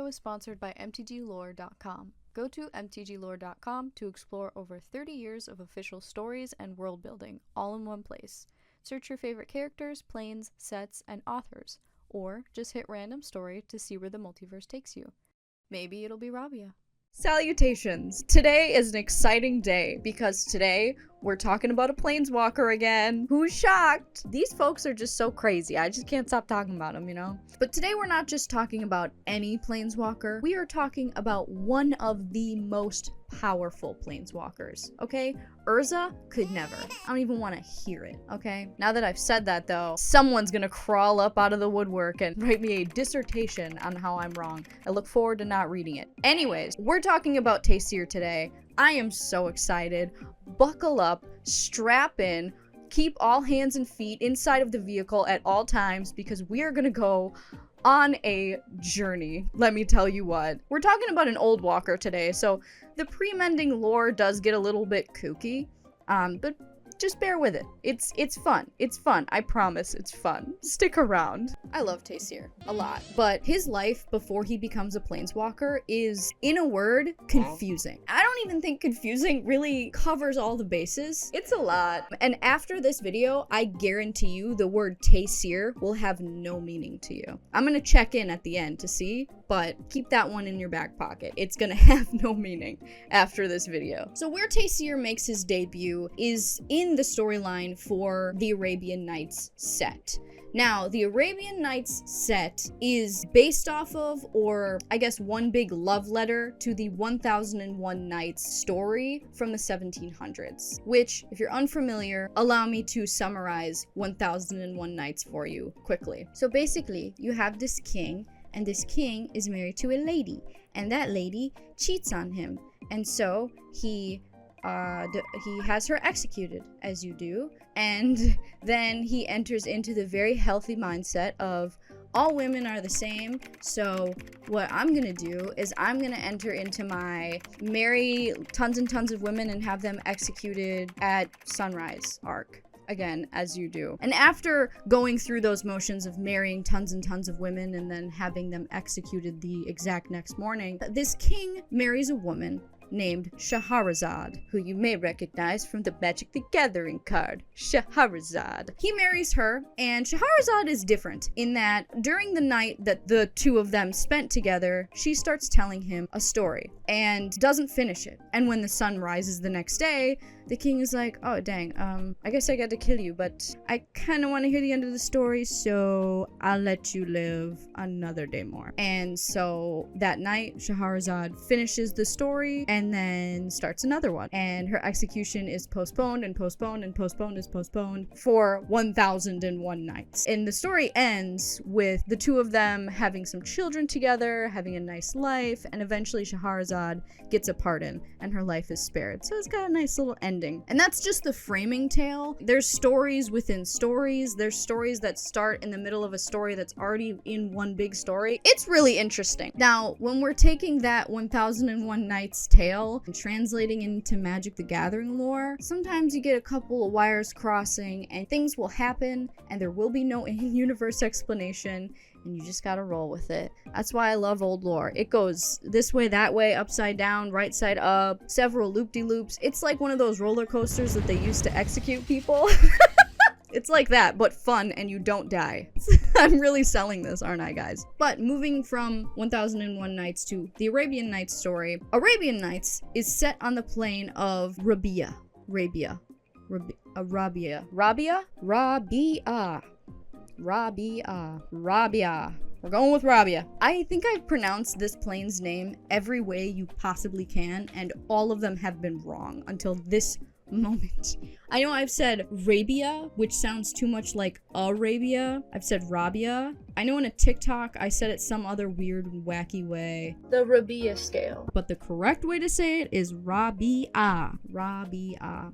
video is sponsored by mtglore.com. Go to mtglore.com to explore over 30 years of official stories and world building, all in one place. Search your favorite characters, planes, sets, and authors, or just hit random story to see where the multiverse takes you. Maybe it'll be Rabia. Salutations! Today is an exciting day because today we're talking about a Planeswalker again. Who's shocked? These folks are just so crazy. I just can't stop talking about them, you know? But today we're not just talking about any Planeswalker. We are talking about one of the most powerful Planeswalkers, okay? Urza could never. I don't even want to hear it, okay? Now that I've said that though, someone's gonna crawl up out of the woodwork and write me a dissertation on how I'm wrong. I look forward to not reading it. Anyways, we're talking about Taysir today. I am so excited. Buckle up, strap in, keep all hands and feet inside of the vehicle at all times because we are gonna go on a journey. Let me tell you what. We're talking about an old walker today, so the pre-mending lore does get a little bit kooky, but just bear with it. It's fun. It's fun. I promise it's fun. Stick around. I love Taysir a lot, but his life before he becomes a Planeswalker is, in a word, confusing. I don't even think confusing really covers all the bases. It's a lot. And after this video, I guarantee you the word Taysir will have no meaning to you. I'm gonna check in at the end to see, but keep that one in your back pocket. It's gonna have no meaning after this video. So where Taysir makes his debut is in the storyline for the Arabian Nights set. Now, the Arabian Nights set is based off of, or I guess one big love letter to the 1001 Nights story from the 1700s, which, if you're unfamiliar, allow me to summarize 1001 Nights for you quickly. So basically, you have this king, and this king is married to a lady, and that lady cheats on him, and so he has her executed, as you do, and then he enters into the very healthy mindset of all women are the same, so what I'm gonna do is I'm gonna enter into my marry tons and tons of women and have them executed at sunrise arc. Again, as you do. And after going through those motions of marrying tons and tons of women and then having them executed the exact next morning, this king marries a woman named Shahrazad, who you may recognize from the Magic the Gathering card, Shahrazad. He marries her, and Shahrazad is different in that during the night that the two of them spent together, she starts telling him a story and doesn't finish it. And when the sun rises the next day, the king is like, oh dang, I guess I got to kill you, but I kind of want to hear the end of the story, so I'll let you live another day more. And so that night, Shahrazad finishes the story and then starts another one. And her execution is postponed and postponed and postponed is postponed for 1001 nights. And the story ends with the two of them having some children together, having a nice life, and eventually Shahrazad gets a pardon and her life is spared. So it's got a nice little ending. And that's just the framing tale. There's stories within stories. There's stories that start in the middle of a story that's already in one big story. It's really interesting. Now, when we're taking that 1001 Nights tale and translating into Magic the Gathering lore, sometimes you get a couple of wires crossing and things will happen and there will be no in-universe explanation, and you just gotta roll with it. That's why I love old lore. It goes this way, that way, upside down, right side up, several loop-de-loops. It's like one of those roller coasters that they used to execute people. It's like that, but fun, and you don't die. I'm really selling this, aren't I, guys? But moving from 1001 Nights to the Arabian Nights story, Arabian Nights is set on the plane of Rabia. Rabia. We're going with Rabia. I think I've pronounced this plane's name every way you possibly can, and all of them have been wrong until this moment. I know I've said Rabia, which sounds too much like Arabia. I've said Rabia. I know in a TikTok I said it some other weird, wacky way. The Rabia scale. But the correct way to say it is Rabia. Rabia.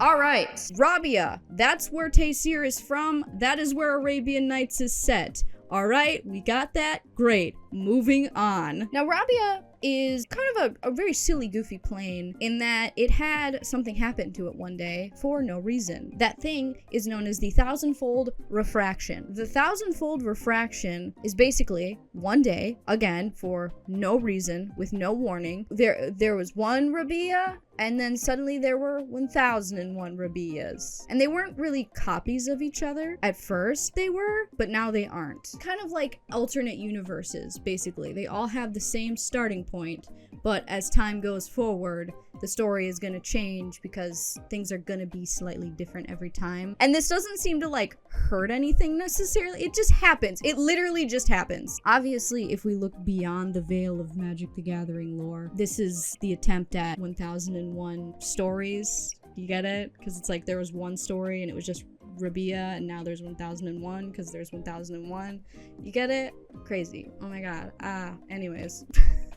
Alright, Rabia. That's where Taysir is from. That is where Arabian Nights is set. Alright, we got that. Great. Moving on. Now, Rabia is kind of a very silly, goofy plane in that it had something happen to it one day for no reason. That thing is known as the thousandfold refraction. The thousandfold refraction is basically one day, again, for no reason, with no warning. There was one Rabia, and then suddenly there were 1001 Rabias. And they weren't really copies of each other. At first they were, but now they aren't. Kind of like alternate universes, basically. They all have the same starting point, but as time goes forward, the story is gonna change because things are gonna be slightly different every time. And this doesn't seem to like hurt anything necessarily. It just happens. It literally just happens. Obviously, if we look beyond the veil of Magic the Gathering lore, this is the attempt at 1001 stories. You get it? Because it's like there was one story and it was just Rabia, and now there's 1001 because there's 1001. You get it? Crazy. Oh my god. Anyways.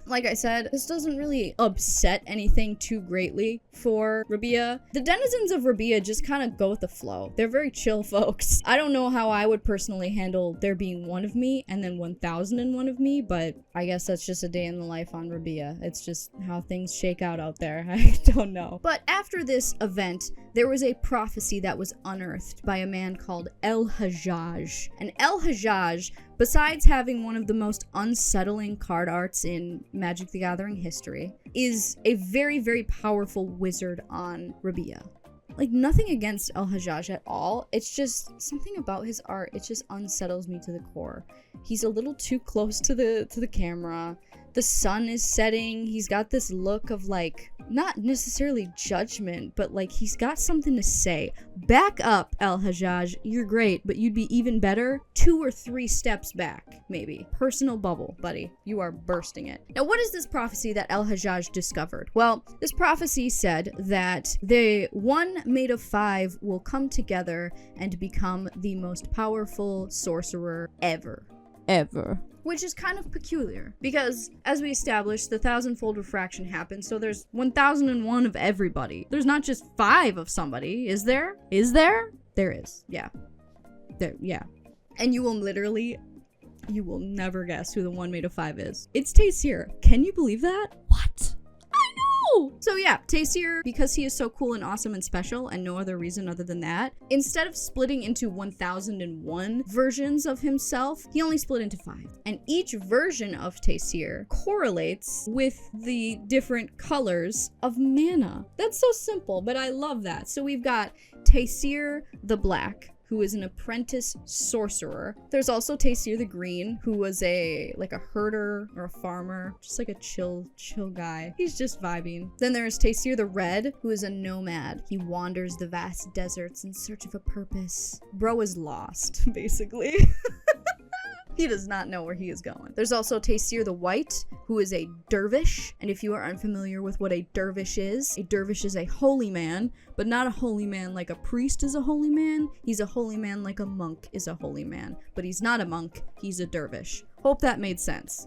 Like I said, this doesn't really upset anything too greatly for Rabia. The denizens of Rabia just kind of go with the flow. They're very chill folks. I don't know how I would personally handle there being one of me and then 1001 of me, but I guess that's just a day in the life on Rabia. It's just how things shake out there. I don't know. But after this event, there was a prophecy that was unearthed by a man called El-Hajjaj. And El-Hajjaj, besides having one of the most unsettling card arts in Magic the Gathering history, is a very, very powerful wizard on Rabia. Like, nothing against El-Hajjaj at all. It's just something about his art. It just unsettles me to the core. He's a little too close to the camera. The sun is setting. He's got this look of like, not necessarily judgment, but like he's got something to say. Back up, El-Hajjaj. You're great, but you'd be even better 2 or 3 steps back, maybe. Personal bubble, buddy. You are bursting it. Now, what is this prophecy that El-Hajjaj discovered? Well, this prophecy said that the one made of 5 will come together and become the most powerful sorcerer ever. Which is kind of peculiar, because as we established, the thousandfold refraction happens, so there's 1001 of everybody. There's not just 5 of somebody, is there? Is there? There is, yeah. Yeah. And you will never guess who the one made of 5 is. It's Taysir. Can you believe that? What? So yeah, Taysir, because he is so cool and awesome and special and no other reason other than that, instead of splitting into 1001 versions of himself, he only split into 5. And each version of Taysir correlates with the different colors of mana. That's so simple, but I love that. So we've got Taysir the Black, who is an apprentice sorcerer. There's also Taysir the Green, who was a herder or a farmer, just like a chill guy. He's just vibing. Then there's Taysir the Red, who is a nomad. He wanders the vast deserts in search of a purpose. Bro is lost, basically. He does not know where he is going. There's also Taysir the White, who is a dervish. And if you are unfamiliar with what a dervish is a holy man, but not a holy man like a priest is a holy man. He's a holy man like a monk is a holy man. But he's not a monk, he's a dervish. Hope that made sense.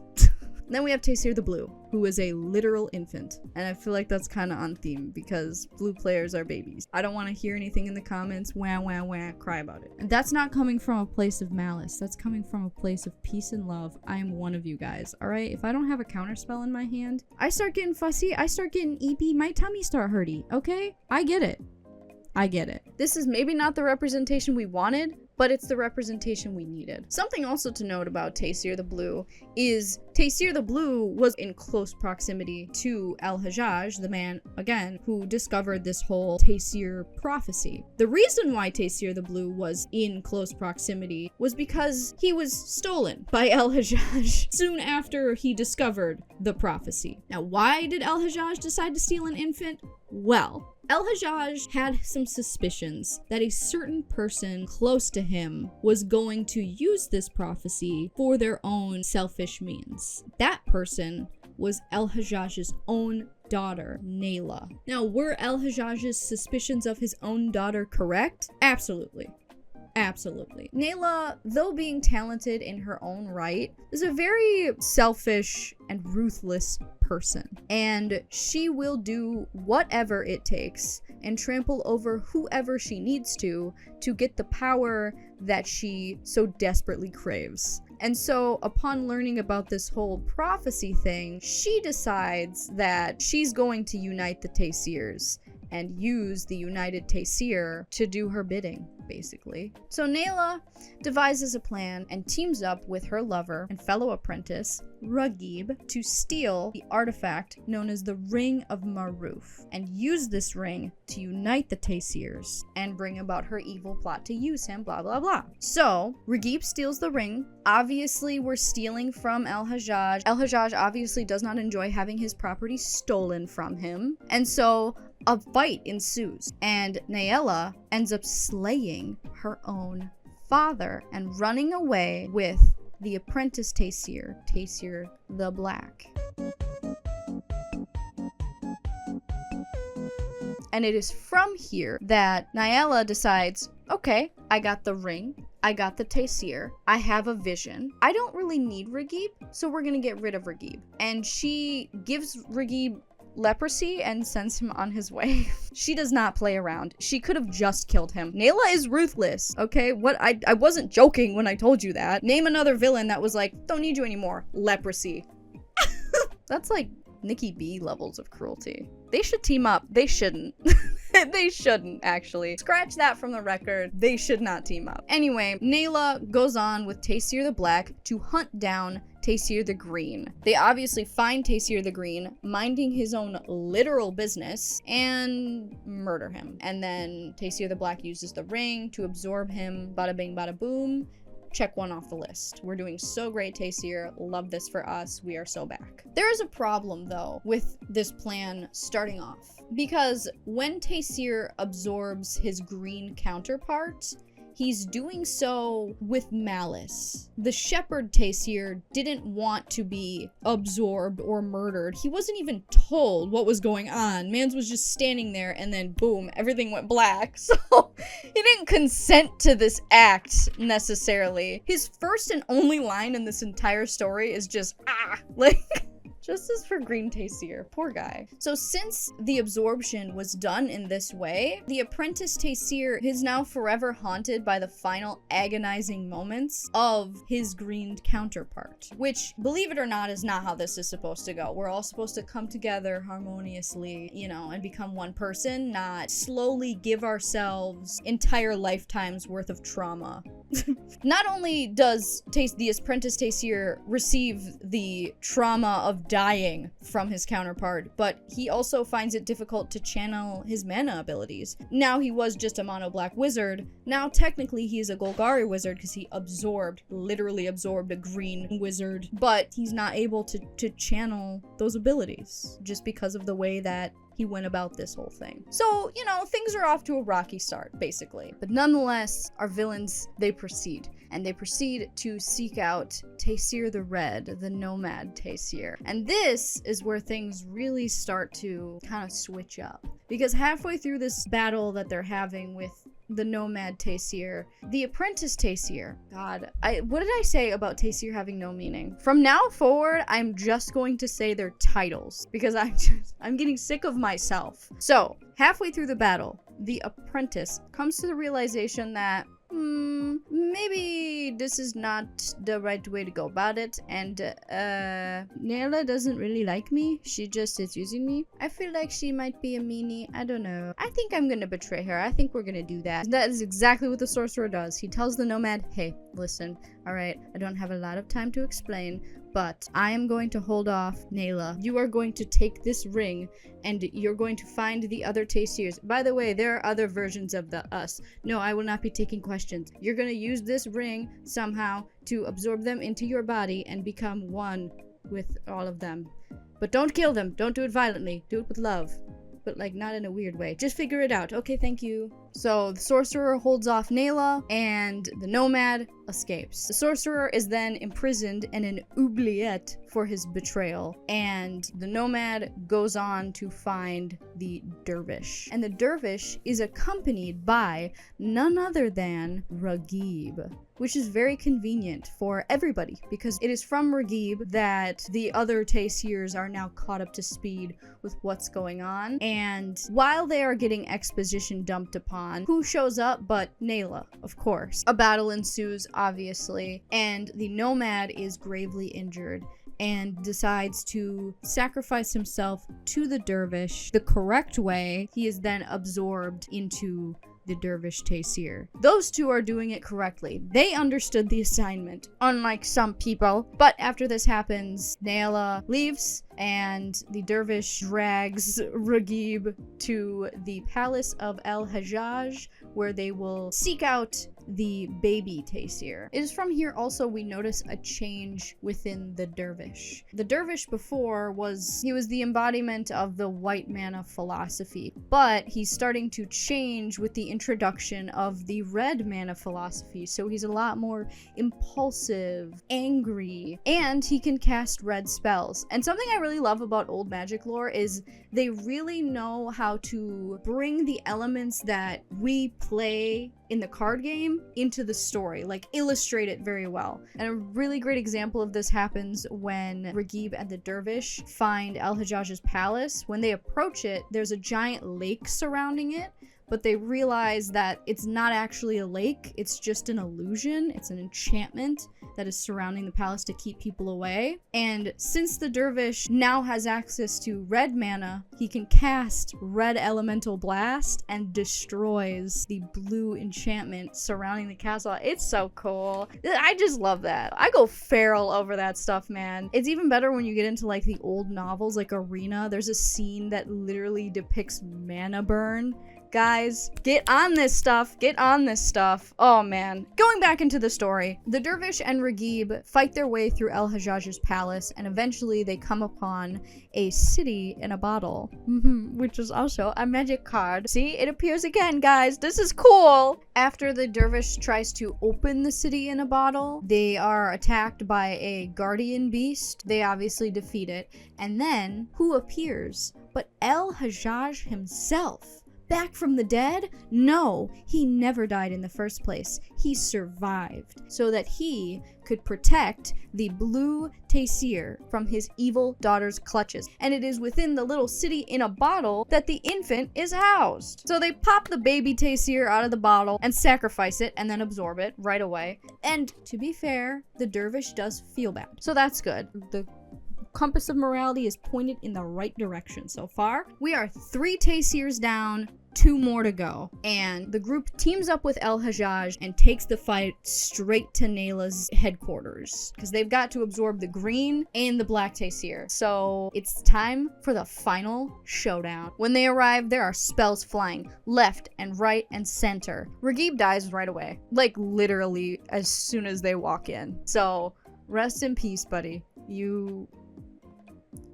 Then we have Taysir the Blue, who is a literal infant. And I feel like that's kind of on theme because blue players are babies. I don't want to hear anything in the comments, wah, wah, wah, cry about it. And that's not coming from a place of malice. That's coming from a place of peace and love. I am one of you guys, all right? If I don't have a counterspell in my hand, I start getting fussy, I start getting eepy, my tummy start hurting, okay? I get it. This is maybe not the representation we wanted, but it's the representation we needed. Something also to note about Taysir the Blue is Taysir the Blue was in close proximity to El-Hajjaj, the man, again, who discovered this whole Taysir prophecy. The reason why Taysir the Blue was in close proximity was because he was stolen by El-Hajjaj soon after he discovered the prophecy. Now, why did El-Hajjaj decide to steal an infant? Well, El-Hajjaj had some suspicions that a certain person close to him was going to use this prophecy for their own selfish means. That person was El-Hajjaj's own daughter, Nayla. Now, were El-Hajjaj's suspicions of his own daughter correct? Absolutely. Nayla, though being talented in her own right, is a very selfish and ruthless person. And she will do whatever it takes and trample over whoever she needs to get the power that she so desperately craves. And so upon learning about this whole prophecy thing, she decides that she's going to unite the Taysirs and use the united Taysir to do her bidding, basically. So Nayla devises a plan and teams up with her lover and fellow apprentice, Ragib, to steal the artifact known as the Ring of Maruf and use this ring to unite the Taysirs and bring about her evil plot to use him, blah blah blah. So Ragib steals the ring. Obviously we're stealing from El-Hajjaj. El-Hajjaj obviously does not enjoy having his property stolen from him, and so a fight ensues, and Nayla ends up slaying her own father and running away with the apprentice Taysir, Taysir the Black. And it is from here that Nayla decides, okay, I got the ring, I got the Taysir, I have a vision. I don't really need Ragib, so we're gonna get rid of Ragib. And she gives Ragib leprosy and sends him on his way. She does not play around. She could have just killed him. Nayla is ruthless, okay? I wasn't joking when I told you that. Name another villain that was like, don't need you anymore. Leprosy. That's like Nikki B levels of cruelty. They should team up. They shouldn't. They shouldn't, actually. Scratch that from the record. They should not team up. Anyway, Nayla goes on with Taysir the Black to hunt down Taysir the Green. They obviously find Taysir the Green minding his own literal business and murder him. And then Taysir the Black uses the ring to absorb him. Bada bing, bada boom. Check one off the list. We're doing so great, Taysir. Love this for us. We are so back. There is a problem, though, with this plan starting off. Because when Taysir absorbs his green counterpart, he's doing so with malice. The shepherd Taysir didn't want to be absorbed or murdered. He wasn't even told what was going on. Mans was just standing there and then boom, everything went black. So he didn't consent to this act necessarily. His first and only line in this entire story is just, like... Justice for Green Taysir. Poor guy. So since the absorption was done in this way, the apprentice Taysir is now forever haunted by the final agonizing moments of his green counterpart. Which, believe it or not, is not how this is supposed to go. We're all supposed to come together harmoniously, you know, and become one person, not slowly give ourselves entire lifetimes worth of trauma. Not only does the apprentice Taysir receive the trauma of dying from his counterpart, but he also finds it difficult to channel his mana abilities. Now he was just a mono black wizard. Now technically he is a Golgari wizard because he literally absorbed a green wizard, but he's not able to channel those abilities just because of the way that he went about this whole thing. So, you know, things are off to a rocky start, basically. But nonetheless, our villains, they proceed. And they proceed to seek out Taysir the Red, the nomad Taysir. And this is where things really start to kind of switch up. Because halfway through this battle that they're having with the nomad Taysir, the apprentice Taysir, God, what did I say about Taysir having no meaning? From now forward, I'm just going to say their titles because I'm getting sick of myself. So, halfway through the battle, the apprentice comes to the realization that maybe this is not the right way to go about it, and Nayla doesn't really like me. She just is using me. I feel like she might be a meanie. I don't know. I think I'm gonna betray her. I think we're gonna do that. That is exactly what the sorcerer does. He tells the nomad, hey, listen, alright, I don't have a lot of time to explain, but I am going to hold off Nayla. You are going to take this ring and you're going to find the other Taysirs. By the way, there are other versions of us. No, I will not be taking questions. You're going to use this ring somehow to absorb them into your body and become one with all of them. But don't kill them. Don't do it violently. Do it with love. But like not in a weird way. Just figure it out. Okay, thank you. So the sorcerer holds off Nayla and the nomad escapes. The sorcerer is then imprisoned in an oubliette for his betrayal, and the nomad goes on to find the dervish. And the dervish is accompanied by none other than Ragib, which is very convenient for everybody because it is from Ragib that the other Taysirs are now caught up to speed with what's going on. And while they are getting exposition dumped upon upon. Who shows up but Nayla, of course. A battle ensues, obviously, and the nomad is gravely injured and decides to sacrifice himself to the dervish the correct way. He is then absorbed into the dervish Taysir. Those two are doing it correctly. They understood the assignment, unlike some people. But after this happens, Nayla leaves, and the dervish drags Ragib to the palace of El-Hajjaj, where they will seek out the baby Taysir. It is from here also we notice a change within the dervish. The dervish before was the embodiment of the white mana philosophy, but he's starting to change with the introduction of the red mana philosophy. So he's a lot more impulsive, angry, and he can cast red spells. And something I really love about old Magic lore is they really know how to bring the elements that we play in the card game into the story, like illustrate it very well. And a really great example of this happens when Ragib and the dervish find El-Hajjaj's palace. When they approach it, there's a giant lake surrounding it, but they realize that it's not actually a lake, it's just an illusion, it's an enchantment that is surrounding the palace to keep people away. And since the dervish now has access to red mana, he can cast Red Elemental Blast and destroys the blue enchantment surrounding the castle. It's so cool. I just love that. I go feral over that stuff, man. It's even better when you get into like the old novels like Arena. There's a scene that literally depicts mana burn. Guys, get on this stuff. Get on this stuff. Oh, man. Going back into the story, the dervish and Ragib fight their way through El-Hajjaj's palace, and eventually they come upon a city in a bottle, which is also a magic card. See, it appears again, guys. This is cool. After the dervish tries to open the city in a bottle, they are attacked by a guardian beast. They obviously defeat it. And then, who appears but El-Hajjaj himself? Back from the dead? No, he never died in the first place. He survived so that he could protect the blue Taysir from his evil daughter's clutches. And it is within the little city in a bottle that the infant is housed. So they pop the baby Taysir out of the bottle and sacrifice it and then absorb it right away. And to be fair, the dervish does feel bad. So that's good. The compass of morality is pointed in the right direction so far. We are 3 Taysirs down, 2 more to go. And the group teams up with El-Hajjaj and takes the fight straight to Nayla's headquarters, because they've got to absorb the green and the black Taysir. So it's time for the final showdown. When they arrive, there are spells flying left and right and center. Ragib dies right away. Like literally as soon as they walk in. So rest in peace, buddy. You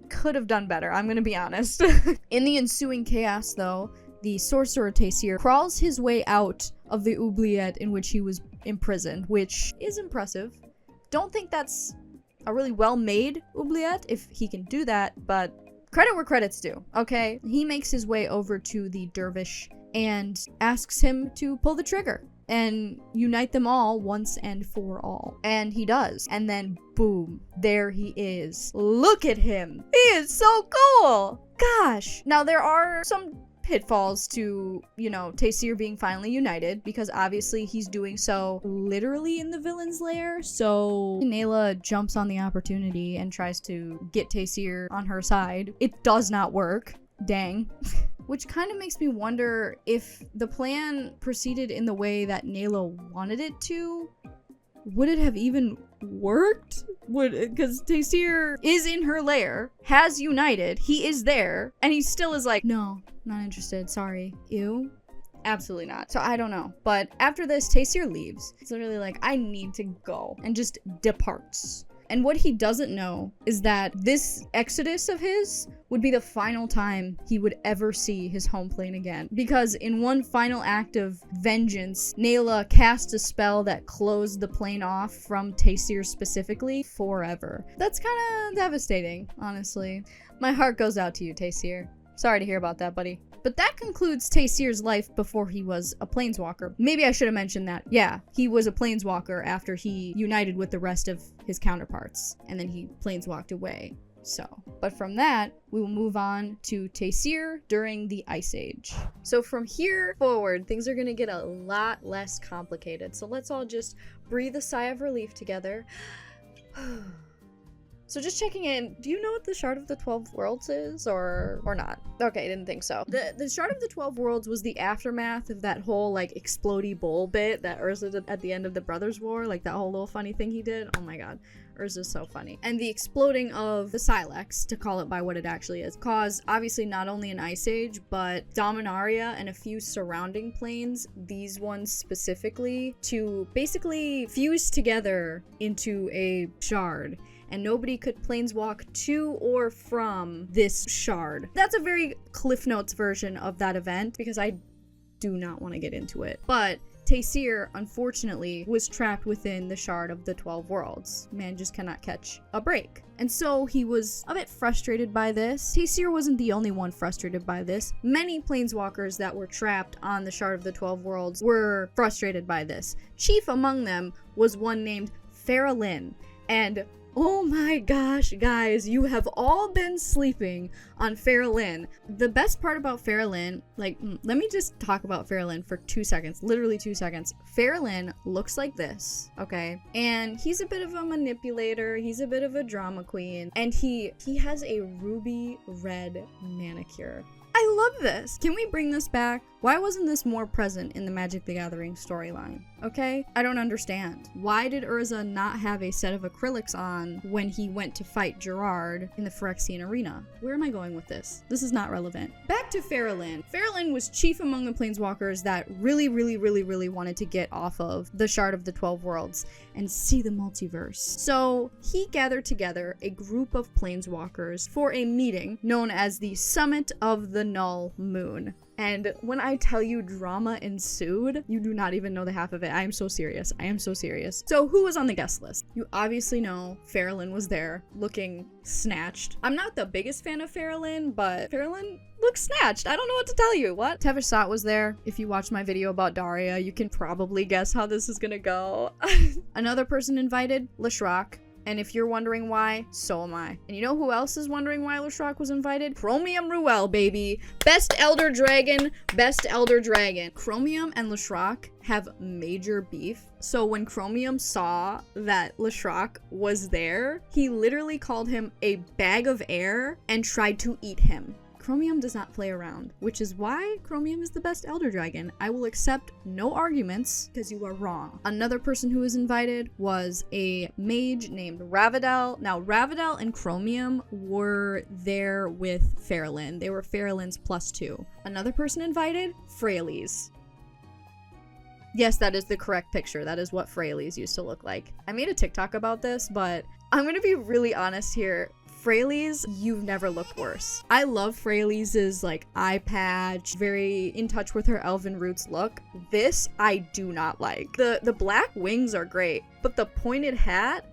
could have done better, I'm gonna be honest. In the ensuing chaos, though, the sorcerer Taysir crawls his way out of the oubliette in which he was imprisoned, which is impressive. Don't think that's a really well-made oubliette if he can do that, but credit where credit's due, okay? He makes his way over to the dervish and asks him to pull the trigger and unite them all once and for all. And he does. And then boom, there he is. Look at him. He is so cool. Gosh. Now there are some pitfalls to, Taysir being finally united, because obviously he's doing so literally in the villain's lair. So Nayla jumps on the opportunity and tries to get Taysir on her side. It does not work. Dang. Which kind of makes me wonder if the plan proceeded in the way that Nayla wanted it to. Would it have even worked? Because Taysir is in her lair, has united, he is there, and he still is like, no, not interested, sorry. Ew. Absolutely not. So I don't know. But after this, Taysir leaves. It's literally like, I need to go, and just departs. And what he doesn't know is that this exodus of his would be the final time he would ever see his home plane again. Because in one final act of vengeance, Nayla cast a spell that closed the plane off from Taysir specifically forever. That's kind of devastating, honestly. My heart goes out to you, Taysir. Sorry to hear about that, buddy. But that concludes Taysir's life before he was a Planeswalker. Maybe I should have mentioned that. Yeah, he was a Planeswalker after he united with the rest of his counterparts, and then he Planeswalked away. So, but from that, we will move on to Taysir during the Ice Age. So from here forward, things are going to get a lot less complicated. So let's all just breathe a sigh of relief together. So just checking in, do you know what the Shard of the 12 Worlds is, or not? Okay, didn't think so. The Shard of the 12 Worlds was the aftermath of that whole, like, explodey bowl bit that Urza did at the end of the Brothers' War, like that whole little funny thing he did. Oh my god, Urza's so funny. And the exploding of the Silex, to call it by what it actually is, caused obviously not only an Ice Age, but Dominaria and a few surrounding planes, these ones specifically, to basically fuse together into a shard. And nobody could planeswalk to or from this shard. That's a very Cliff Notes version of that event, because I do not want to get into it. But Taysir, unfortunately, was trapped within the Shard of the 12 Worlds. Man just cannot catch a break. And so he was a bit frustrated by this. Taysir wasn't the only one frustrated by this. Many planeswalkers that were trapped on the Shard of the 12 Worlds were frustrated by this. Chief among them was one named Faralyn. And oh my gosh, guys, you have all been sleeping on Faralyn. The best part about Faralyn, like, let me just talk about Faralyn for 2 seconds, literally 2 seconds. Faralyn looks like this, okay? And he's a bit of a manipulator, he's a bit of a drama queen, and he has a ruby red manicure. I love this. Can we bring this back? Why wasn't this more present in the Magic the Gathering storyline? Okay? I don't understand. Why did Urza not have a set of acrylics on when he went to fight Gerard in the Phyrexian arena? Where am I going with this? This is not relevant. Back to Faralyn. Faralyn was chief among the planeswalkers that really wanted to get off of the Shard of the 12 Worlds and see the multiverse. So he gathered together a group of planeswalkers for a meeting known as the Summit of the Null Moon. And when I tell you drama ensued, you do not even know the half of it. I am so serious. I am so serious. So who was on the guest list? You obviously know Faralyn was there, looking snatched. I'm not the biggest fan of Faralyn, but Faralyn looks snatched. I don't know what to tell you. What? Tevesh Sat was there. If you watched my video about Daria, you can probably guess how this is gonna go. Another person invited, Leshrac. And if you're wondering why, so am I. And you know who else is wondering why Leshrac was invited? Chromium Ruel, baby. Best Elder Dragon, best Elder Dragon. Chromium and Leshrac have major beef. So when Chromium saw that Leshrac was there, he literally called him a bag of air and tried to eat him. Chromium does not play around, which is why Chromium is the best Elder Dragon. I will accept no arguments because you are wrong. Another person who was invited was a mage named Ravidal. Now, Ravidal and Chromium were there with Faralyn. They were Faralyn's +2. Another person invited, Freyalise. Yes, that is the correct picture. That is what Freyalise used to look like. I made a TikTok about this, but I'm gonna be really honest here. Freyalise, you've never looked worse. I love Freyalise's like eye patch, very in touch with her elven roots look. This I do not like. The black wings are great, but the pointed hat,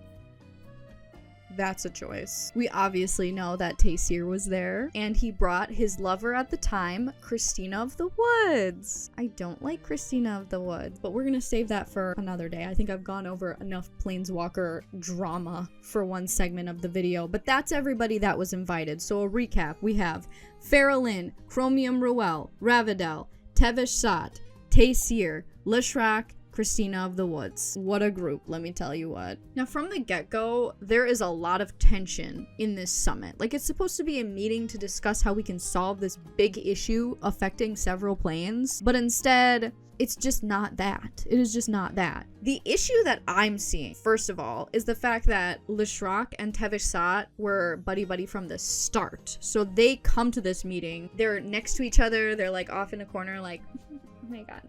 that's a choice. We obviously know that Taysir was there, and he brought his lover at the time, Christina of the Woods. I don't like Christina of the Woods, but we're gonna save that for another day. I think I've gone over enough Planeswalker drama for one segment of the video, but that's everybody that was invited. So a recap, we have Faralyn, Chromium Ruel, Ravidal, Tevesh Sat, Taysir, Leshrac, Christina of the Woods. What a group, let me tell you what. Now, from the get-go, there is a lot of tension in this summit. Like, it's supposed to be a meeting to discuss how we can solve this big issue affecting several planes, but instead, it's just not that. It is just not that. The issue that I'm seeing, first of all, is the fact that Leshrac and Tevesh Sat were buddy-buddy from the start. So they come to this meeting, they're next to each other, they're like off in a corner like, oh my god,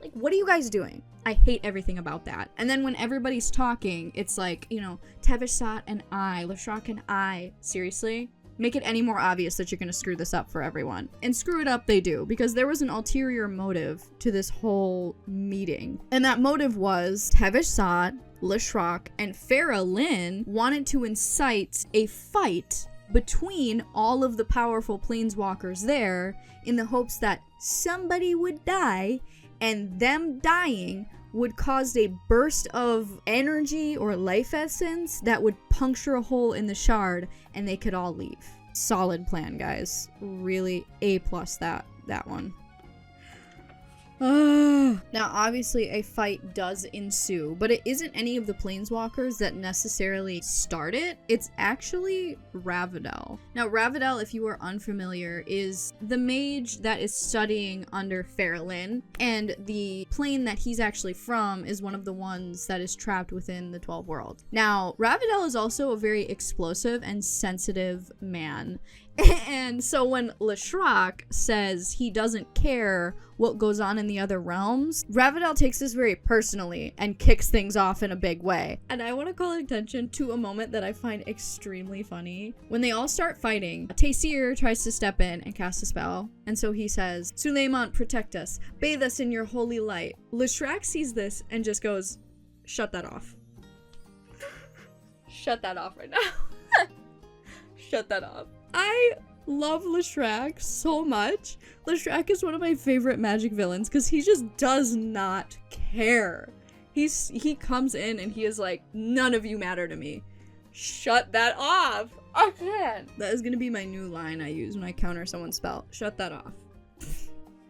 like, what are you guys doing? I hate everything about that. And then when everybody's talking, it's like, you know, Tevesh Sat and I, Leshrac and I. Seriously? Make it any more obvious that you're gonna screw this up for everyone. And screw it up they do, because there was an ulterior motive to this whole meeting. And that motive was Tevesh Sat, Leshrac, and Faralyn wanted to incite a fight between all of the powerful planeswalkers there in the hopes that somebody would die, and them dying would cause a burst of energy or life essence that would puncture a hole in the shard and they could all leave. Solid plan, guys. Really A+ that one. Now, obviously, a fight does ensue, but it isn't any of the Planeswalkers that necessarily start it. It's actually Ravidel. Now, Ravidel, if you are unfamiliar, is the mage that is studying under Fairlin, and the plane that he's actually from is one of the ones that is trapped within the 12 world. Now, Ravidel is also a very explosive and sensitive man. And so when Leshrac says he doesn't care what goes on in the other realms, Ravidel takes this very personally and kicks things off in a big way. And I want to call attention to a moment that I find extremely funny. When they all start fighting, Taysir tries to step in and cast a spell. And so he says, "Suleiman, protect us. Bathe us in your holy light." Leshrac sees this and just goes, "Shut that off." Shut that off right now. Shut that off. I love Leshrac so much. Leshrac is one of my favorite Magic villains because he just does not care. He comes in and he is like, "None of you matter to me. Shut that off." I can't. That is gonna be my new line I use when I counter someone's spell. Shut that off.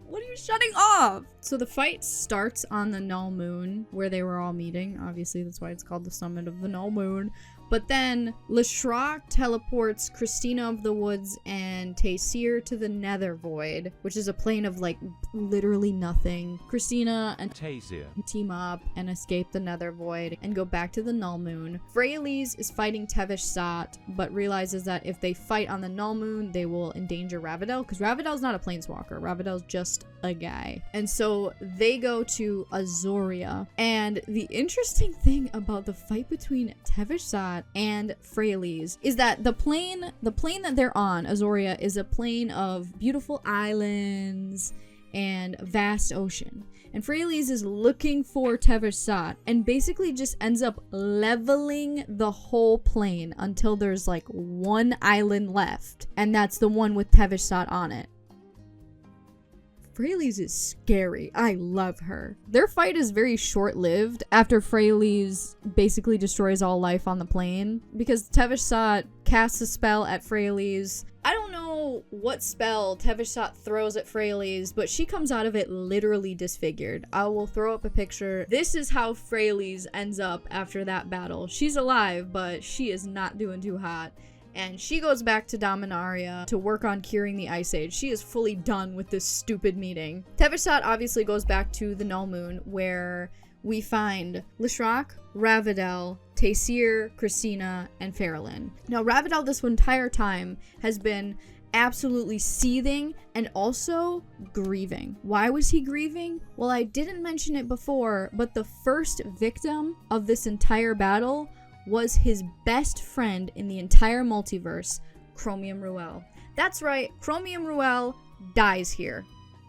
What are you shutting off? So the fight starts on the Null Moon where they were all meeting. Obviously, that's why it's called the Summit of the Null Moon. But then Leshrac teleports Christina of the Woods and Taysir to the Nether Void, which is a plane of like literally nothing. Christina and Taysir team up and escape the Nether Void and go back to the Null Moon. Freyalise is fighting Tevesh Sat, but realizes that if they fight on the Null Moon, they will endanger Ravidel, because Ravidel's not a planeswalker. Ravidel's just a guy. And so they go to Azoria. And the interesting thing about the fight between Tevesh Sat and Freyalise is that the plane that they're on, Azoria, is a plane of beautiful islands and vast ocean. And Freyalise is looking for Tevesh Sat and basically just ends up leveling the whole plane until there's like one island left, and that's the one with Tevesh Sat on it. Freyalise is scary. I love her. Their fight is very short-lived after Freyalise basically destroys all life on the plane, because Tevesh Sat casts a spell at Freyalise. I don't know what spell Tevesh Sat throws at Freyalise, but she comes out of it literally disfigured. I will throw up a picture. This is how Freyalise ends up after that battle. She's alive, but she is not doing too hot. And she goes back to Dominaria to work on curing the Ice Age. She is fully done with this stupid meeting. Tevesh Sat obviously goes back to the Null Moon, where we find Leshrac, Ravidel, Taysir, Christina, and Fairlin. Now, Ravidel this entire time has been absolutely seething and also grieving. Why was he grieving? Well, I didn't mention it before, but the first victim of this entire battle was his best friend in the entire multiverse, Chromium Ruel. That's right, Chromium Ruel dies here.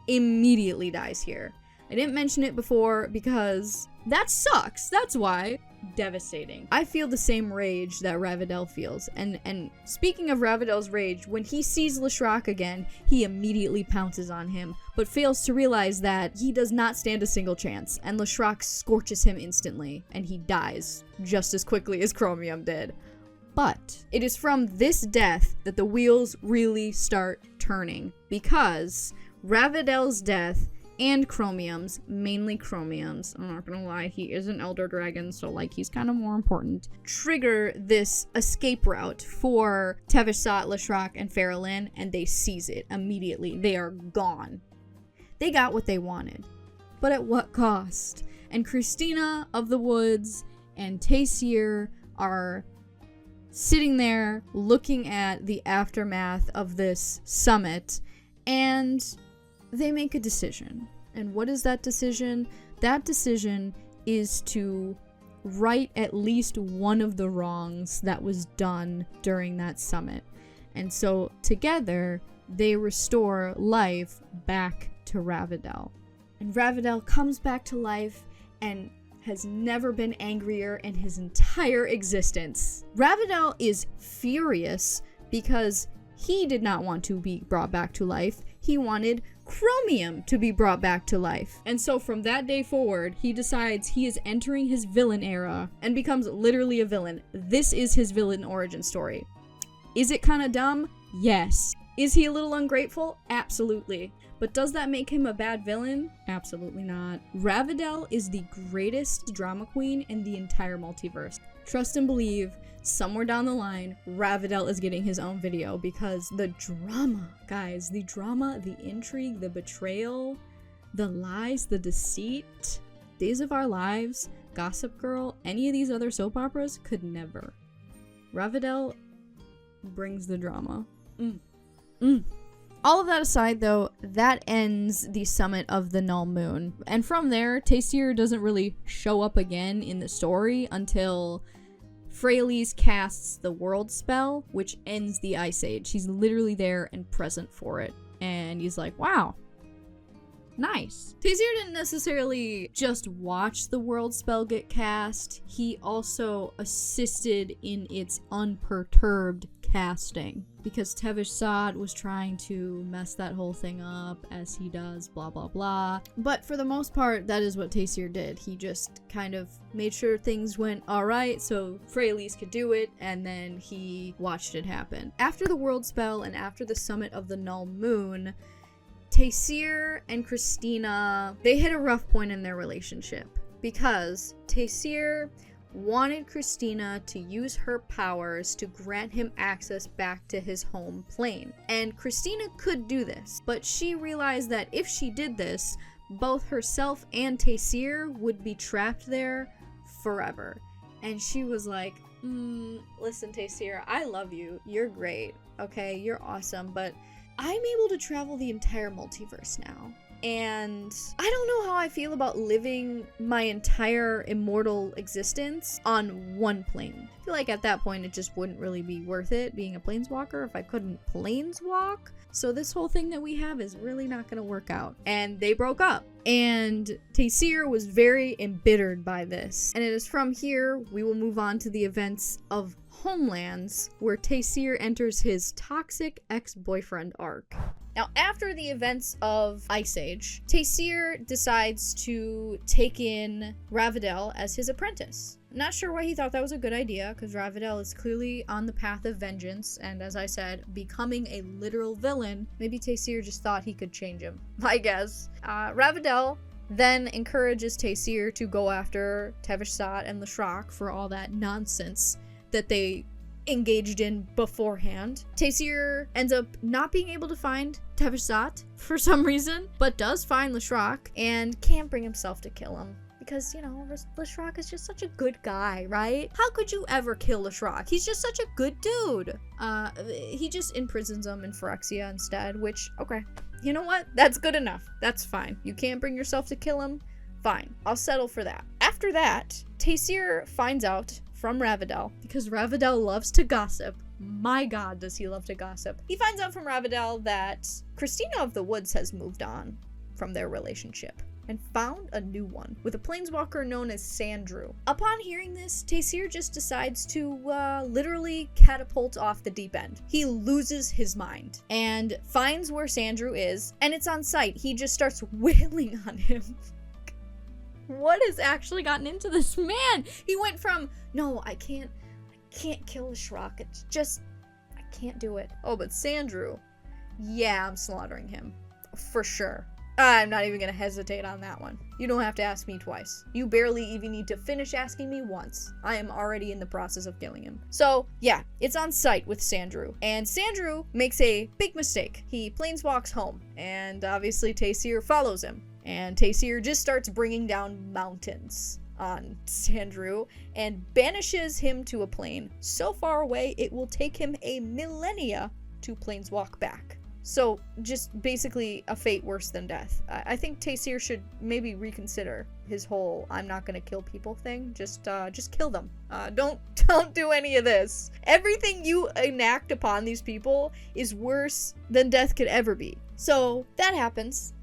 Immediately dies here. I didn't mention it before because that sucks. That's why. Devastating. I feel the same rage that Ravidel feels. And speaking of Ravidel's rage, when he sees Leshrac again, he immediately pounces on him, but fails to realize that he does not stand a single chance, and Leshrac scorches him instantly, and he dies just as quickly as Chromium did. But it is from this death that the wheels really start turning, because Ravidel's death and Chromium's, mainly Chromium's, I'm not gonna lie, he is an Elder Dragon, so like he's kind of more important, trigger this escape route for Tevesh Sat, Leshrac, and Fairlin, and they seize it immediately. They are gone. They got what they wanted, but at what cost? And Christina of the Woods and Taysir are sitting there looking at the aftermath of this summit, and they make a decision. And what is that decision? That decision is to right at least one of the wrongs that was done during that summit. And so together, they restore life back to Ravidel. And Ravidel comes back to life and has never been angrier in his entire existence. Ravidel is furious because he did not want to be brought back to life. He wanted chromium to be brought back to life. And so from that day forward, he decides he is entering his villain era and becomes literally a villain. This is his villain origin story. Is it kind of dumb? Yes. Is he a little ungrateful? Absolutely. But does that make him a bad villain? Absolutely not. Ravidel is the greatest drama queen in the entire multiverse. Trust and believe, somewhere down the line, Ravidel is getting his own video because the drama, guys, the drama, the intrigue, the betrayal, the lies, the deceit, Days of Our Lives, Gossip Girl, any of these other soap operas could never. Ravidel brings the drama. All of that aside, though, that ends the summit of the Null Moon. And from there, Taysir doesn't really show up again in the story until Freyalise casts the World Spell, which ends the Ice Age. He's literally there and present for it. And he's like, wow, nice. Taysir didn't necessarily just watch the World Spell get cast. He also assisted in its unperturbed casting, because Tevish Saad was trying to mess that whole thing up, as he does, blah blah blah. But for the most part, that is what Taysir did. He just kind of made sure things went alright so Freyalise could do it, and then he watched it happen. After the World Spell and after the summit of the Null Moon, Taysir and Christina, they hit a rough point in their relationship, because Taysir wanted Christina to use her powers to grant him access back to his home plane. And Christina could do this, but she realized that if she did this, both herself and Taysir would be trapped there forever. And she was like, listen, Taysir, I love you. You're great. Okay, you're awesome, but I'm able to travel the entire multiverse now. And I don't know how I feel about living my entire immortal existence on one plane. I feel like at that point it just wouldn't really be worth it being a planeswalker if I couldn't planeswalk. So this whole thing that we have is really not gonna work out. And they broke up. And Taysir was very embittered by this. And it is from here we will move on to the events of Homelands, where Taysir enters his toxic ex-boyfriend arc. Now, after the events of Ice Age, Taysir decides to take in Ravidel as his apprentice. Not sure why he thought that was a good idea, because Ravidel is clearly on the path of vengeance, and as I said, becoming a literal villain. Maybe Taysir just thought he could change him, I guess. Ravidel then encourages Taysir to go after Tevish Saad and Leshrac for all that nonsense that they engaged in beforehand. Taysir ends up not being able to find Tevish Saad for some reason, but does find Leshrac and can't bring himself to kill him. Because, you know, Leshrac is just such a good guy, right? How could you ever kill Leshrac? He's just such a good dude. He just imprisons him in Phyrexia instead, which, okay, you know what? That's good enough. That's fine. You can't bring yourself to kill him? Fine. I'll settle for that. After that, Taysir finds out from Ravidel, because Ravidel loves to gossip. My god, does he love to gossip. He finds out from Ravidel that Christina of the Woods has moved on from their relationship and found a new one with a planeswalker known as Sandrew. Upon hearing this, Taysir just decides to literally catapult off the deep end. He loses his mind and finds where Sandrew is, and it's on sight. He just starts wailing on him. What has actually gotten into this man? He went from, no, I can't kill Leshrac. It's just, I can't do it. Oh, but Sandrew, yeah, I'm slaughtering him. For sure. I'm not even gonna hesitate on that one. You don't have to ask me twice. You barely even need to finish asking me once. I am already in the process of killing him. So, yeah, it's on sight with Sandrew. And Sandrew makes a big mistake. He planeswalks home, and obviously Taysir follows him. And Taysir just starts bringing down mountains on Sandrew and banishes him to a plane so far away it will take him a millennia to planeswalk back. So just basically a fate worse than death. I think Taysir should maybe reconsider his whole I'm not gonna kill people thing. Just kill them. Don't do any of this. Everything you enact upon these people is worse than death could ever be. So that happens.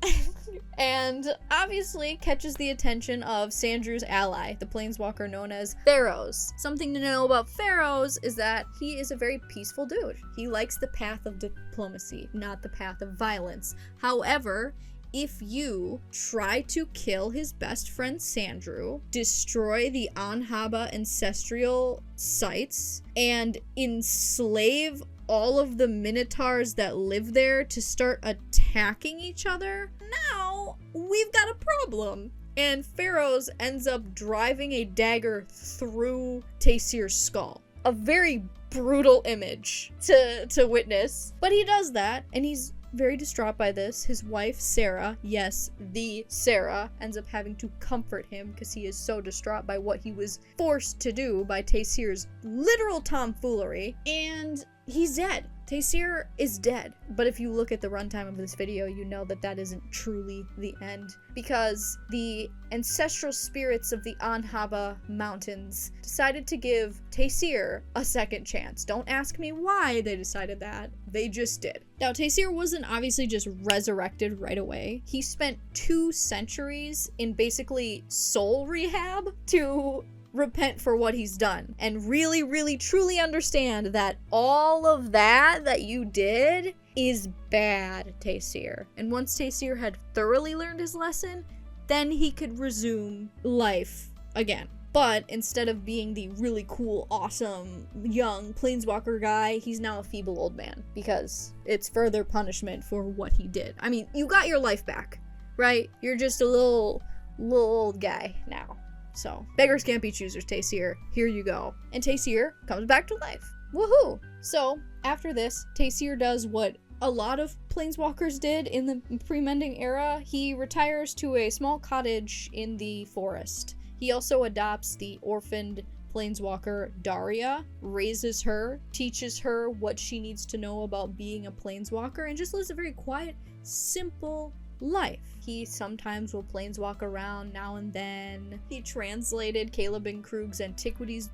and obviously catches the attention of Sandru's ally, the planeswalker known as Pharaohs. Something to know about Pharaohs is that he is a very peaceful dude. He likes the path of diplomacy, not the path of violence. However, if you try to kill his best friend Sandru, destroy the Anhaba ancestral sites, and enslave all of the minotaurs that live there to start attacking each other, now we've got a problem. And Pharaohs ends up driving a dagger through Taysir's skull. A very brutal image to witness. But he does that, and he's very distraught by this. His wife, Sarah, yes, the Sarah, ends up having to comfort him because he is so distraught by what he was forced to do by Taysir's literal tomfoolery. And he's dead. Taysir is dead. But if you look at the runtime of this video, you know that that isn't truly the end, because the ancestral spirits of the Anhaba mountains decided to give Taysir a second chance. Don't ask me why they decided that. They just did. Now, Taysir wasn't obviously just resurrected right away. He spent 2 centuries in basically soul rehab to repent for what he's done and really, really, truly understand that all of that you did is bad, Taysir. And once Taysir had thoroughly learned his lesson, then he could resume life again. But instead of being the really cool, awesome, young planeswalker guy, he's now a feeble old man because it's further punishment for what he did. I mean, you got your life back, right? You're just a little old guy now. So, beggars can't be choosers, Taysir. Here you go. And Taysir comes back to life. Woohoo! So, after this, Taysir does what a lot of planeswalkers did in the pre-mending era. He retires to a small cottage in the forest. He also adopts the orphaned planeswalker Daria, raises her, teaches her what she needs to know about being a planeswalker, and just lives a very quiet, simple life. He sometimes will planeswalk around now and then. He translated Caleb and Krug's Antiquities.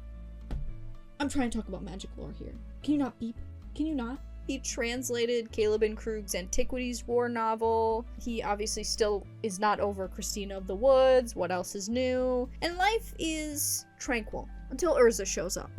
I'm trying to talk about magic lore here. Can you not beep? Can you not? He translated Caleb and Krug's Antiquities war novel. He obviously still is not over Christina of the Woods. What else is new? And life is tranquil until Urza shows up.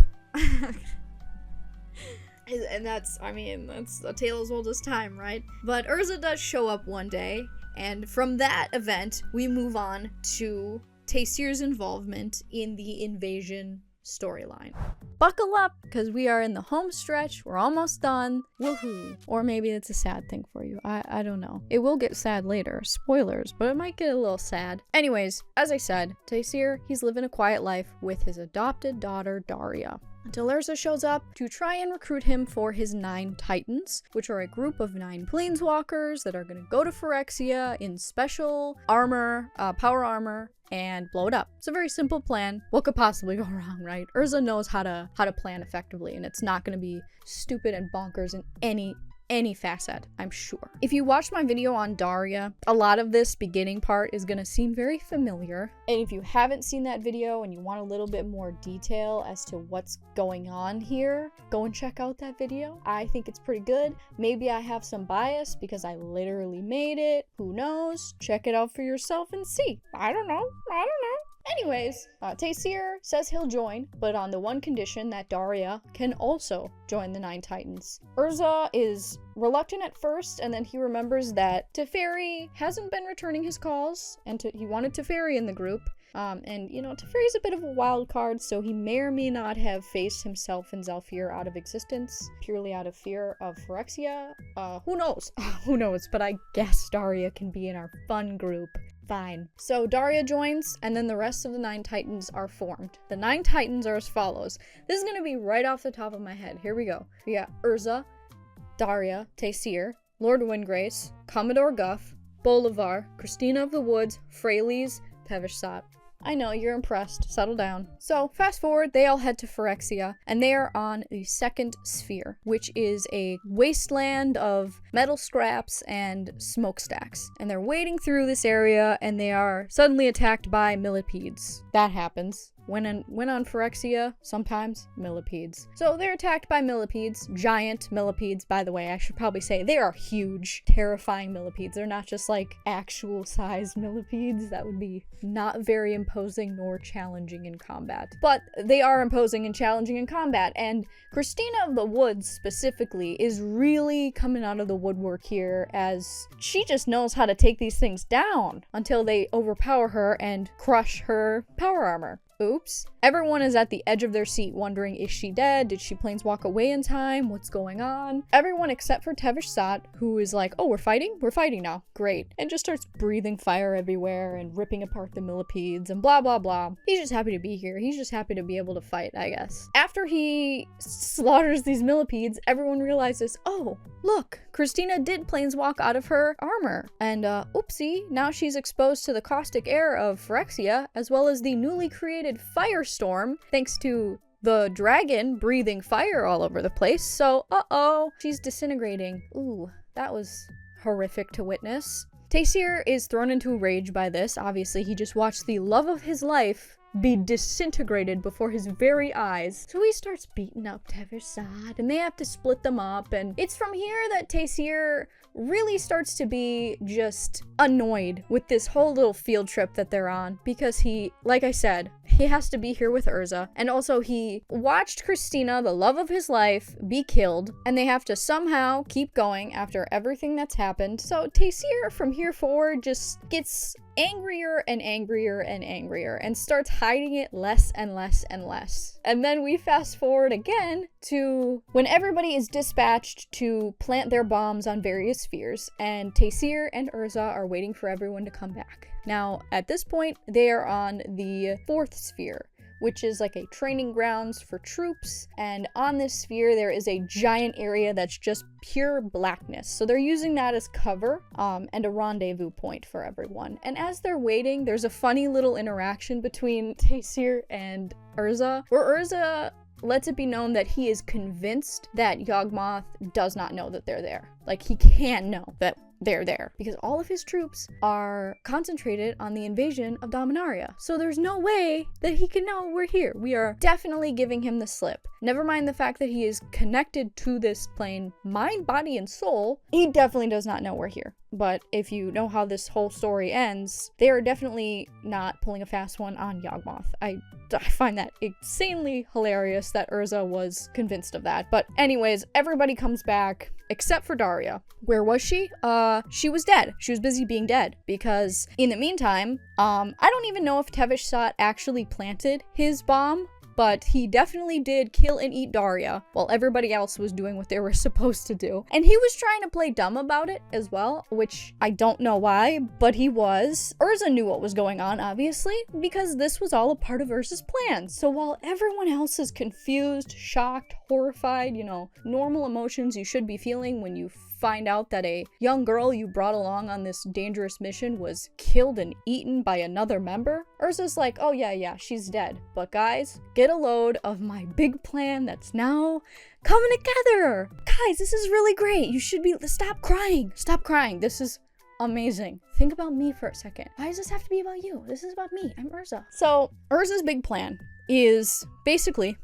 And that's a tale as old as time, right? But Urza does show up one day, and from that event, we move on to Taysir's involvement in the invasion storyline. Buckle up, because we are in the home stretch. We're almost done. Woohoo. Or maybe it's a sad thing for you. I don't know. It will get sad later. Spoilers, but it might get a little sad. Anyways, as I said, Taysir, he's living a quiet life with his adopted daughter, Daria, until Urza shows up to try and recruit him for his 9 Titans, which are a group of 9 planeswalkers that are going to go to Phyrexia in special armor, power armor, and blow it up. It's a very simple plan. What could possibly go wrong, right? Urza knows how to plan effectively, and it's not going to be stupid and bonkers in any facet, I'm sure. If you watched my video on Daria, a lot of this beginning part is going to seem very familiar. And if you haven't seen that video and you want a little bit more detail as to what's going on here, go and check out that video. I think it's pretty good. Maybe I have some bias because I literally made it. Who knows? Check it out for yourself and see. I don't know. Anyways, Taysir says he'll join, but on the one condition that Daria can also join the 9 Titans. Urza is reluctant at first, and then he remembers that Teferi hasn't been returning his calls, and he wanted Teferi in the group. And, you know, Teferi's a bit of a wild card, so he may or may not have phased himself and Zhalfir out of existence, purely out of fear of Phyrexia. Who knows? Who knows, but I guess Daria can be in our fun group. Fine. So Daria joins, and then the rest of the 9 Titans are formed. The 9 Titans are as follows. This is going to be right off the top of my head. Here we go. We got Urza, Daria, Taysir, Lord Windgrace, Commodore Guff, Bolivar, Christina of the Woods, Freyleys, Pevishsat. I know, you're impressed. Settle down. So, fast forward, they all head to Phyrexia, and they are on the 2nd sphere, which is a wasteland of metal scraps and smokestacks. And they're wading through this area, and they are suddenly attacked by millipedes. That happens. when on Phyrexia, sometimes millipedes. So they're attacked by millipedes, giant millipedes, by the way. I should probably say they are huge, terrifying millipedes. They're not just like actual size millipedes. That would be not very imposing nor challenging in combat. But they are imposing and challenging in combat, and Christina of the Woods specifically is really coming out of the woodwork here, as she just knows how to take these things down until they overpower her and crush her power armor. Oops. Everyone is at the edge of their seat wondering, is she dead? Did she planeswalk away in time? What's going on? Everyone except for Tevesh Sat, who is like, oh, we're fighting? We're fighting now. Great. And just starts breathing fire everywhere and ripping apart the millipedes and blah, blah, blah. He's just happy to be here. He's just happy to be able to fight, I guess. After he slaughters these millipedes, everyone realizes, oh, look, Christina did planeswalk out of her armor. And oopsie, now she's exposed to the caustic air of Phyrexia, as well as the newly created firestorm, thanks to the dragon breathing fire all over the place. So, she's disintegrating. Ooh, that was horrific to witness. Taysir is thrown into a rage by this. Obviously, he just watched the love of his life be disintegrated before his very eyes. So he starts beating up Tevesh Sat, and they have to split them up, and it's from here that Taysir really starts to be just annoyed with this whole little field trip that they're on, because he, like I said, he has to be here with Urza, and also he watched Christina, the love of his life, be killed, and they have to somehow keep going after everything that's happened. So Taysir from here forward just gets angrier and angrier and angrier and starts hiding it less and less and less. And then we fast forward again to when everybody is dispatched to plant their bombs on various spheres, and Taysir and Urza are waiting for everyone to come back. Now, at this point, they are on the 4th sphere, which is like a training grounds for troops, and on this sphere there is a giant area that's just pure blackness. So they're using that as cover and a rendezvous point for everyone. And as they're waiting, there's a funny little interaction between Taysir and Urza, where Urza lets it be known that he is convinced that Yawgmoth does not know that they're there. Like, he can't know that they're there, because all of his troops are concentrated on the invasion of Dominaria. So there's no way that he can know we're here. We are definitely giving him the slip. Never mind the fact that he is connected to this plane, mind, body, and soul, he definitely does not know we're here. But if you know how this whole story ends, they are definitely not pulling a fast one on Yawgmoth. I find that insanely hilarious that Urza was convinced of that. But anyways, everybody comes back except for Daria. Where was she? She was dead. She was busy being dead, because in the meantime, I don't even know if Tevesh Sat actually planted his bomb, but he definitely did kill and eat Daria while everybody else was doing what they were supposed to do. And he was trying to play dumb about it as well, which I don't know why, but he was. Urza knew what was going on, obviously, because this was all a part of Urza's plan. So while everyone else is confused, shocked, horrified, normal emotions you should be feeling when you find out that a young girl you brought along on this dangerous mission was killed and eaten by another member, Urza's like, oh yeah, she's dead. But guys, get a load of my big plan that's now coming together. Guys, this is really great. You should be, stop crying. Stop crying. This is amazing. Think about me for a second. Why does this have to be about you? This is about me. I'm Urza. So Urza's big plan is basically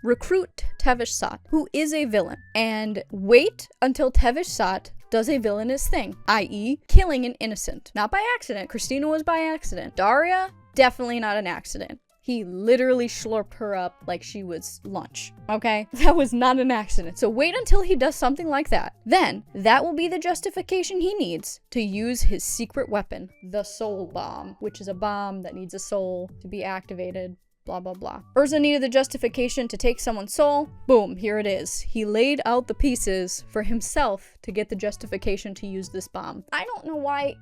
recruit Tevesh Sat, who is a villain, and wait until Tevesh Sat does a villainous thing, i.e. killing an innocent. Not by accident. Christina was by accident. Daria, definitely not an accident. He literally slurped her up like she was lunch, okay? That was not an accident. So wait until he does something like that. Then, that will be the justification he needs to use his secret weapon, the Soul Bomb, which is a bomb that needs a soul to be activated. Blah, blah, blah. Urza needed the justification to take someone's soul. Boom, here it is. He laid out the pieces for himself to get the justification to use this bomb. I don't know why.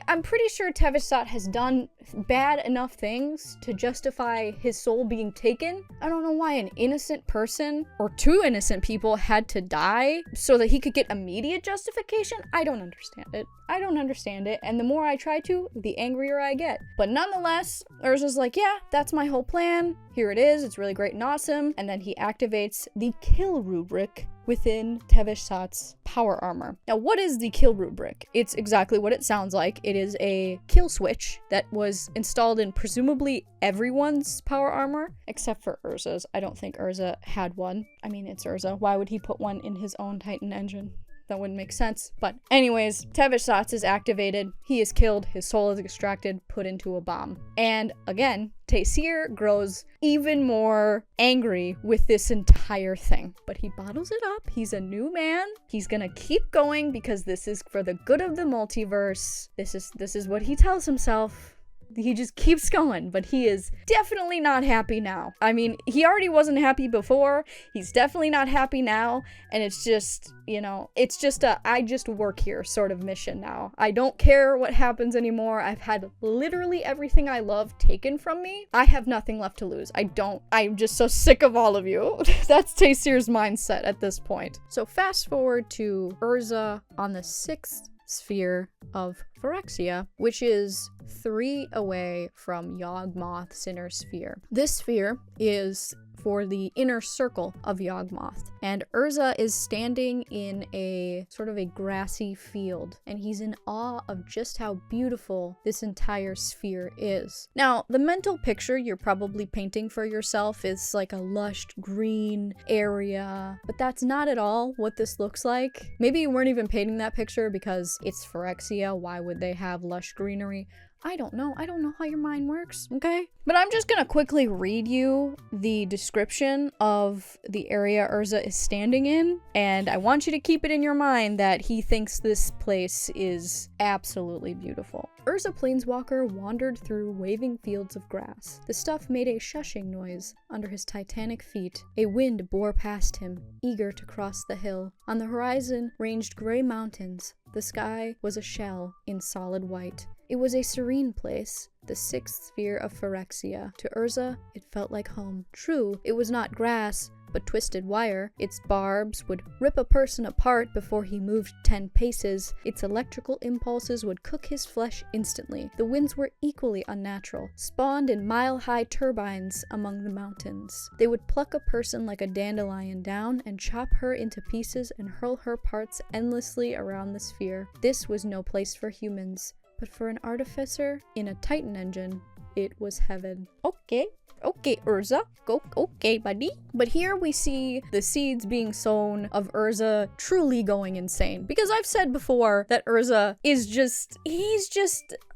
I'm pretty sure Tevesh Sat has done bad enough things to justify his soul being taken. I don't know why an innocent person, or two innocent people, had to die so that he could get immediate justification. I don't understand it. And the more I try to, the angrier I get. But nonetheless, Urza's like, yeah, that's my whole plan. Here it is. It's really great and awesome. And then he activates the kill rubric, within Tevishsat's power armor. Now, what is the kill rubric? It's exactly what it sounds like. It is a kill switch that was installed in presumably everyone's power armor, except for Urza's. I don't think Urza had one. I mean, it's Urza. Why would he put one in his own Titan engine? That wouldn't make sense. But anyways, Tevishsat's is activated. He is killed. His soul is extracted, put into a bomb. And again, Taysir grows even more angry with this entire thing. But he bottles it up. He's a new man. He's gonna keep going because this is for the good of the multiverse. This is what he tells himself. He just keeps going, but he is definitely not happy now. I mean, he already wasn't happy before. He's definitely not happy now. And it's just, you know, it's just a I just work here sort of mission now. I don't care what happens anymore. I've had literally everything I love taken from me. I have nothing left to lose. I'm just so sick of all of you. That's Taysir's mindset at this point. So fast forward to Urza on the 6th sphere of Phyrexia, which is 3 away from Yawgmoth's inner sphere. This sphere is for the inner circle of Yawgmoth, and Urza is standing in a sort of a grassy field, and he's in awe of just how beautiful this entire sphere is. Now, the mental picture you're probably painting for yourself is like a lush green area, but that's not at all what this looks like. Maybe you weren't even painting that picture because it's Phyrexia. Why would they have lush greenery? I don't know how your mind works, okay? But I'm just gonna quickly read you the description of the area Urza is standing in, and I want you to keep it in your mind that he thinks this place is absolutely beautiful. Urza Planeswalker wandered through waving fields of grass. The stuff made a shushing noise under his titanic feet. A wind bore past him, eager to cross the hill. On the horizon ranged gray mountains. The sky was a shell in solid white. It was a serene place, the 6th sphere of Phyrexia. To Urza, it felt like home. True, it was not grass, but twisted wire. Its barbs would rip a person apart before he moved 10 paces. Its electrical impulses would cook his flesh instantly. The winds were equally unnatural, spawned in mile-high turbines among the mountains. They would pluck a person like a dandelion down and chop her into pieces and hurl her parts endlessly around the sphere. This was no place for humans. But for an artificer in a Titan engine, it was heaven. Okay, Urza. Okay, buddy. But here we see the seeds being sown of Urza truly going insane. Because I've said before that Urza is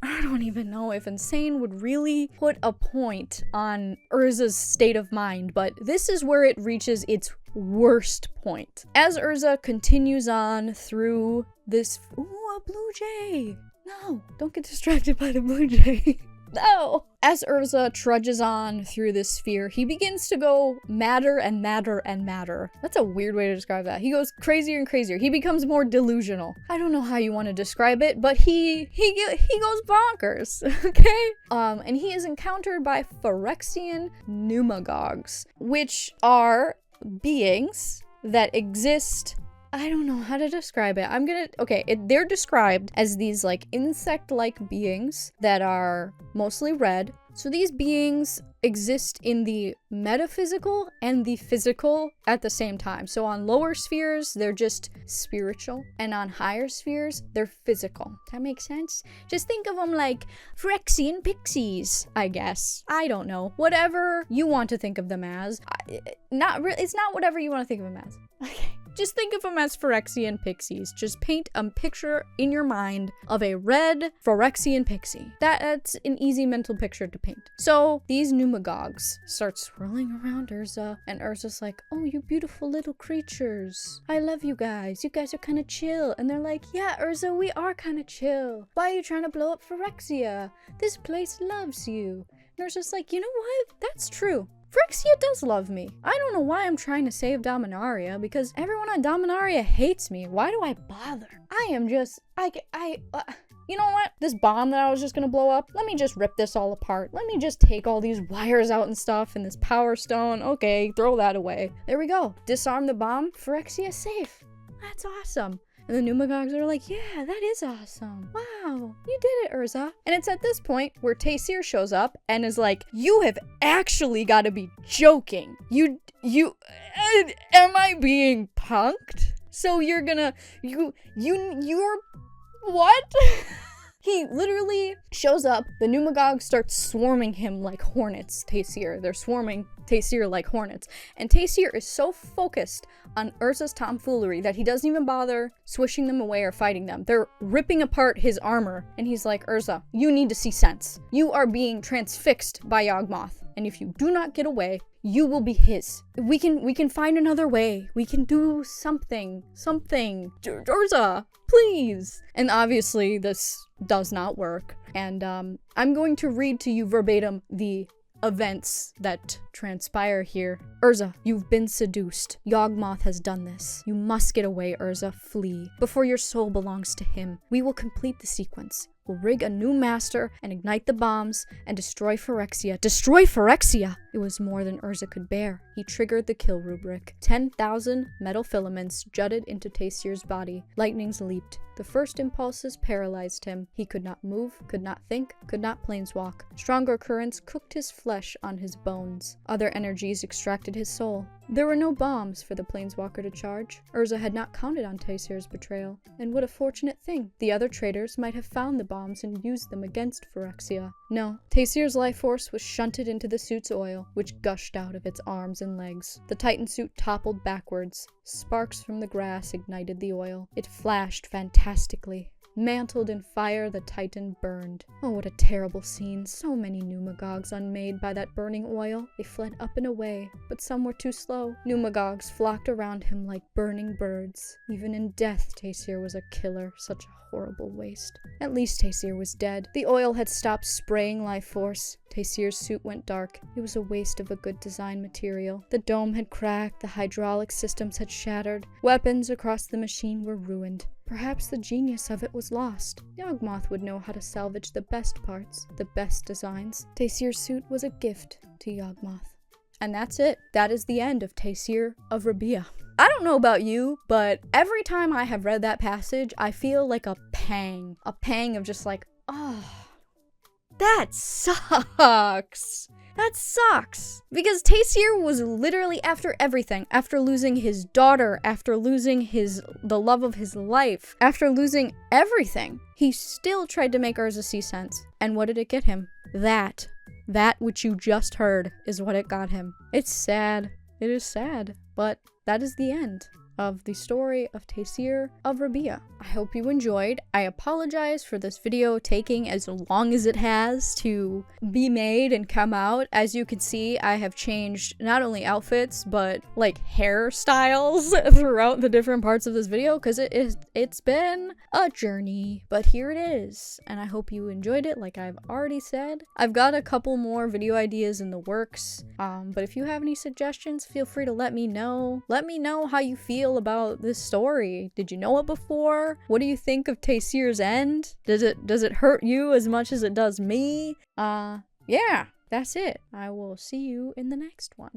I don't even know if insane would really put a point on Urza's state of mind, but this is where it reaches its worst point. As Urza continues on through this... Ooh, a blue jay! No, don't get distracted by the blue jay. No! As Urza trudges on through this sphere, he begins to go madder and madder and madder. That's a weird way to describe that. He goes crazier and crazier. He becomes more delusional. I don't know how you want to describe it, but he goes bonkers, okay? And he is encountered by Phyrexian pneumagogues, which are beings that exist... I don't know how to describe it. They're described as these like insect-like beings that are mostly red. So these beings exist in the metaphysical and the physical at the same time. So on lower spheres, they're just spiritual, and on higher spheres, they're physical. Does that make sense? Just think of them like Phyrexian pixies, I guess. I don't know. Whatever you want to think of them as. It's not whatever you want to think of them as. Okay. Just think of them as Phyrexian pixies. Just paint a picture in your mind of a red Phyrexian pixie. That's an easy mental picture to paint. So these pneumagogues start swirling around Urza, and Urza's like, oh, you beautiful little creatures. I love you guys. You guys are kind of chill. And they're like, yeah, Urza, we are kind of chill. Why are you trying to blow up Phyrexia? This place loves you. And Urza's like, you know what? That's true. Phyrexia does love me. I don't know why I'm trying to save Dominaria, because everyone on Dominaria hates me. Why do I bother? You know what? This bomb that I was just gonna blow up, let me just rip this all apart. Let me just take all these wires out and stuff and this power stone. Okay, throw that away. There we go. Disarm the bomb. Phyrexia safe. That's awesome. And the Numagogs are like, yeah, that is awesome. Wow, you did it, Urza. And it's at this point where Taysir shows up and is like, you have actually got to be joking. Am I being punked? So you're gonna, you're, what? He literally shows up, the Numagogs start swarming him like hornets, Taysir. They're swarming Taysir like hornets. And Taysir is so focused on Urza's tomfoolery that he doesn't even bother swishing them away or fighting them. They're ripping apart his armor, and he's like, Urza, you need to see sense. You are being transfixed by Yawgmoth, and if you do not get away, you will be his. We can find another way. We can do something. Urza, please. And obviously this does not work. And I'm going to read to you verbatim the events that transpire here. Urza, you've been seduced. Yawgmoth has done this. You must get away, Urza. Flee. Before your soul belongs to him. We will complete the sequence. We'll rig a new master and ignite the bombs and destroy Phyrexia. Destroy Phyrexia! It was more than Urza could bear. He triggered the kill rubric. 10,000 metal filaments jutted into Taysir's body. Lightnings leaped. The first impulses paralyzed him. He could not move, could not think, could not planeswalk. Stronger currents cooked his flesh on his bones. Other energies extracted his soul. There were no bombs for the Planeswalker to charge. Urza had not counted on Taysir's betrayal. And what a fortunate thing. The other traitors might have found the bombs and used them against Phyrexia. No, Taysir's life force was shunted into the suit's oil, which gushed out of its arms and legs. The Titan suit toppled backwards. Sparks from the grass ignited the oil. It flashed fantastically. Mantled in fire, the Titan burned. Oh, what a terrible scene. So many Numagogs unmade by that burning oil. They fled up and away, but some were too slow. Numagogs flocked around him like burning birds. Even in death, Taysir was a killer. Such a horrible waste. At least Taysir was dead. The oil had stopped spraying life force. Taysir's suit went dark. It was a waste of a good design material. The dome had cracked, the hydraulic systems had shattered. Weapons across the machine were ruined. Perhaps the genius of it was lost. Yawgmoth would know how to salvage the best parts, the best designs. Taysir's suit was a gift to Yawgmoth. And that's it. That is the end of Taysir of Rabia. I don't know about you, but every time I have read that passage, I feel like a pang. A pang of just like, oh, that sucks. That sucks. Because Taysir was literally after everything. After losing his daughter, after losing the love of his life, after losing everything, he still tried to make Urza see sense. And what did it get him? That which you just heard is what it got him. It's sad. It is sad. But that is the end of the story of Taysir of Rabia. I hope you enjoyed. I apologize for this video taking as long as it has to be made and come out. As you can see, I have changed not only outfits, but like hairstyles throughout the different parts of this video because it's been a journey, but here it is. And I hope you enjoyed it like I've already said. I've got a couple more video ideas in the works, but if you have any suggestions, feel free to let me know. Let me know how you feel about this story. Did you know it before? What do you think of Taysir's end? Does it hurt you as much as it does me? Yeah, that's it. I will see you in the next one.